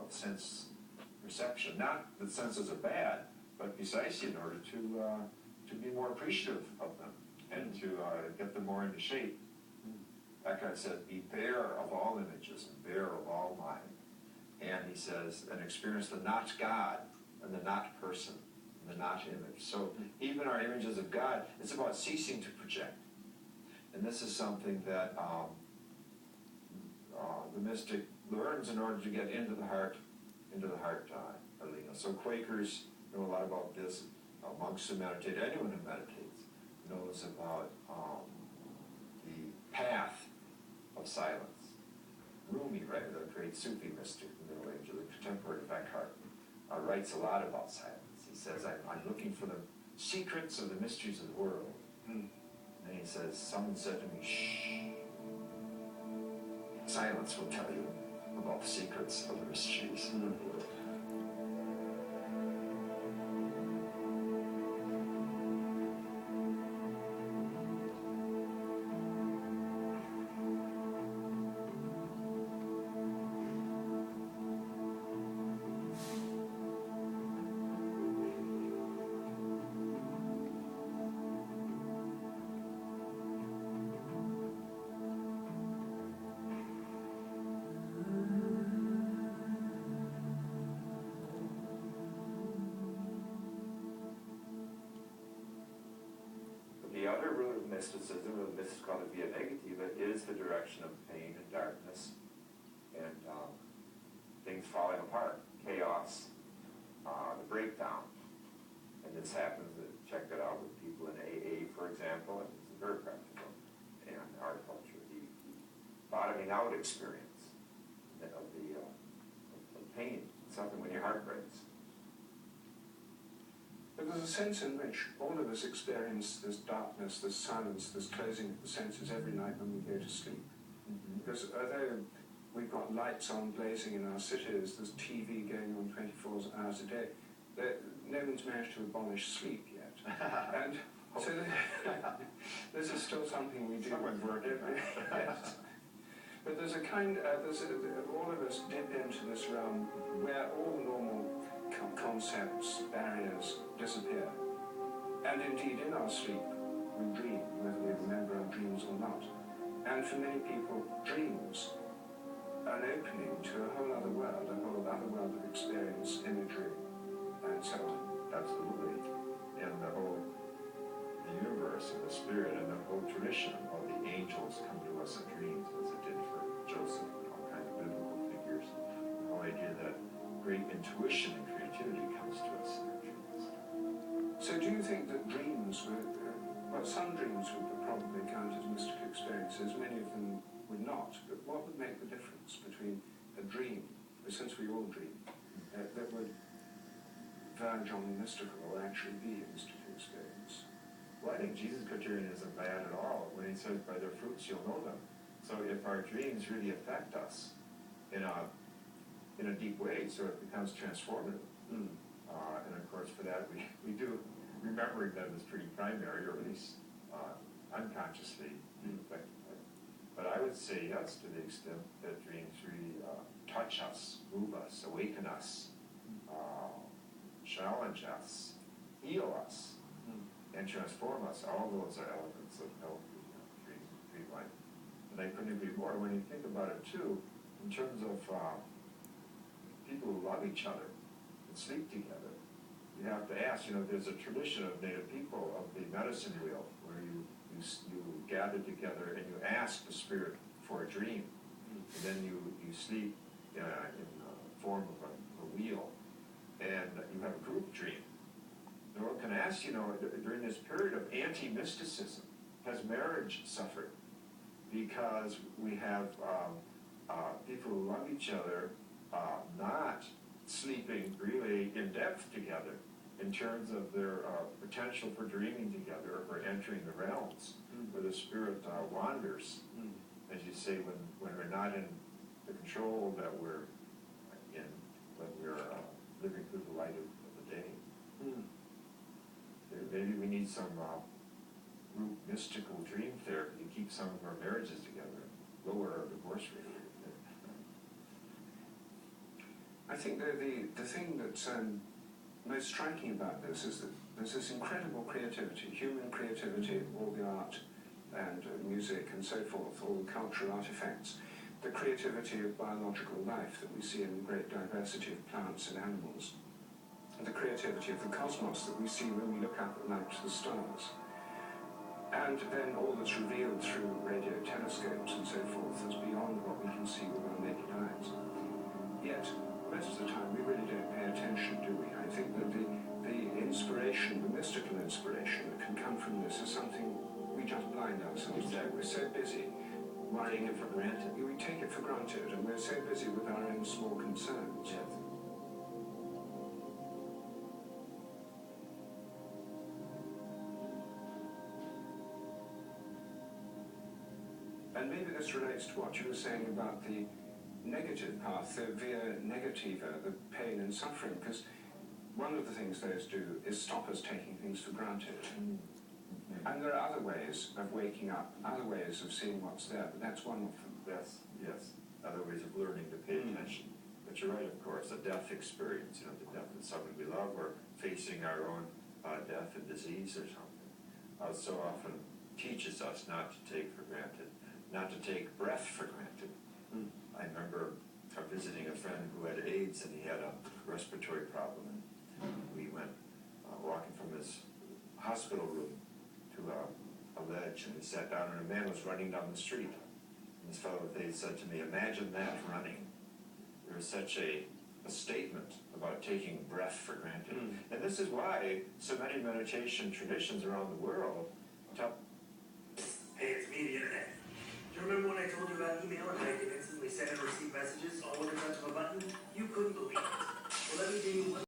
about sense perception. Not that senses are bad, but precisely in order to be more appreciative of them and to get them more into shape. Eckhart said, be bare of all images and bare of all mind. And he says, and experience the not God and the not person and the not image. So even our images of God, it's about ceasing to project. And this is something that the mystic learns in order to get into the heart arena. So Quakers know a lot about this. Monks who meditate, anyone who meditates knows about the path of silence. Rumi, right, the great Sufi mystic in the Middle Age, the contemporary of Eckhart, writes a lot about silence. He says, I'm looking for the secrets of the mysteries of the world. And he says, someone said to me, shh, silence will tell you about the secrets of the mysteries of the world. The other root of mysticism, or this is called the via negativa, is the direction of pain and darkness and things falling apart, chaos, the breakdown. And this happens, check that out with people in AA, for example, and it's very practical, and art culture, the bottoming out experience of pain, something when your heart breaks. But there's a sense in which all of us experience this darkness, this silence, this closing of the senses every night when we go to sleep. Because although we've got lights on blazing in our cities, there's TV going on 24 hours a day, no one's managed to abolish sleep yet. And so this is still something we do. Someone's working. Yes. But there's a kind, all of us dip into this realm where all normal concepts, barriers disappear. And indeed, in our sleep, we dream, whether we remember our dreams or not. And for many people, dreams are an opening to a whole other world of experience, imagery, and so on. Absolutely. And the universe and the spirit and the whole tradition of the angels come to us in dreams, as it did for Joseph and all kinds of biblical figures. The whole idea that great intuition and creativity comes to us in our dreams. So do you think that dreams some dreams would probably count as mystical experiences, many of them would not, but what would make the difference between a dream, since we all dream, that would verge on mystical or actually be a mystical experience? Well, I think Jesus' criterion isn't bad at all when he says, by their fruits you'll know them. So if our dreams really affect us in a deep way, so it becomes transformative. And of course for that we do, remembering them is pretty primary, or at least unconsciously affected. But I would say yes, to the extent that dreams really touch us, move us, awaken us, challenge us, heal us, and transform us. All those are elements of healthy dream life. And I couldn't agree more. When you think about it too, in terms of people who love each other and sleep together, you have to ask, there's a tradition of Native people of the medicine wheel where you gather together and you ask the spirit for a dream. And then you sleep in the form of a wheel, and you have a group dream. And one can ask, during this period of anti-mysticism, has marriage suffered? Because we have people who love each other not sleeping really in depth together in terms of their potential for dreaming together or for entering the realms where the spirit wanders, as you say, when we're not in the control that we're in, when we're living through the light of the day. Maybe we need some group mystical dream therapy to keep some of our marriages together, lower our divorce rate. I think the thing that's most striking about this is that there's this incredible creativity, human creativity, all the art and music and so forth, all the cultural artifacts, the creativity of biological life that we see in great diversity of plants and animals, and the creativity of the cosmos that we see when we look up at night to the stars. And then all that's revealed through radio telescopes and so forth is beyond what we can see with our naked eyes. Yet, most of the time, we really don't pay attention, do we? I think that the inspiration, the mystical inspiration that can come from this is something we just blind ourselves to. We're so busy worrying it for granted. We take it for granted, and we're so busy with our own small concerns. Yes. And maybe this relates to what you were saying about the negative path, the via negativa, the pain and suffering, because one of the things those do is stop us taking things for granted. Mm-hmm. And there are other ways of waking up, other ways of seeing what's there, but that's one of them. Yes, yes. Other ways of learning to pay attention. But you're right, of course, a death experience, the death of someone we love, or facing our own death and disease or something, so often teaches us not to take for granted, not to take breath for granted. I remember visiting a friend who had AIDS, and he had a respiratory problem, and we went walking from his hospital room to a ledge, and we sat down, and a man was running down the street. And this fellow with AIDS said to me, "Imagine that running." There was such a statement about taking breath for granted. And this is why so many meditation traditions around the world Hey, it's me, the internet. Do you remember when I told you about email and I can instantly send and receive messages all with the touch of a button?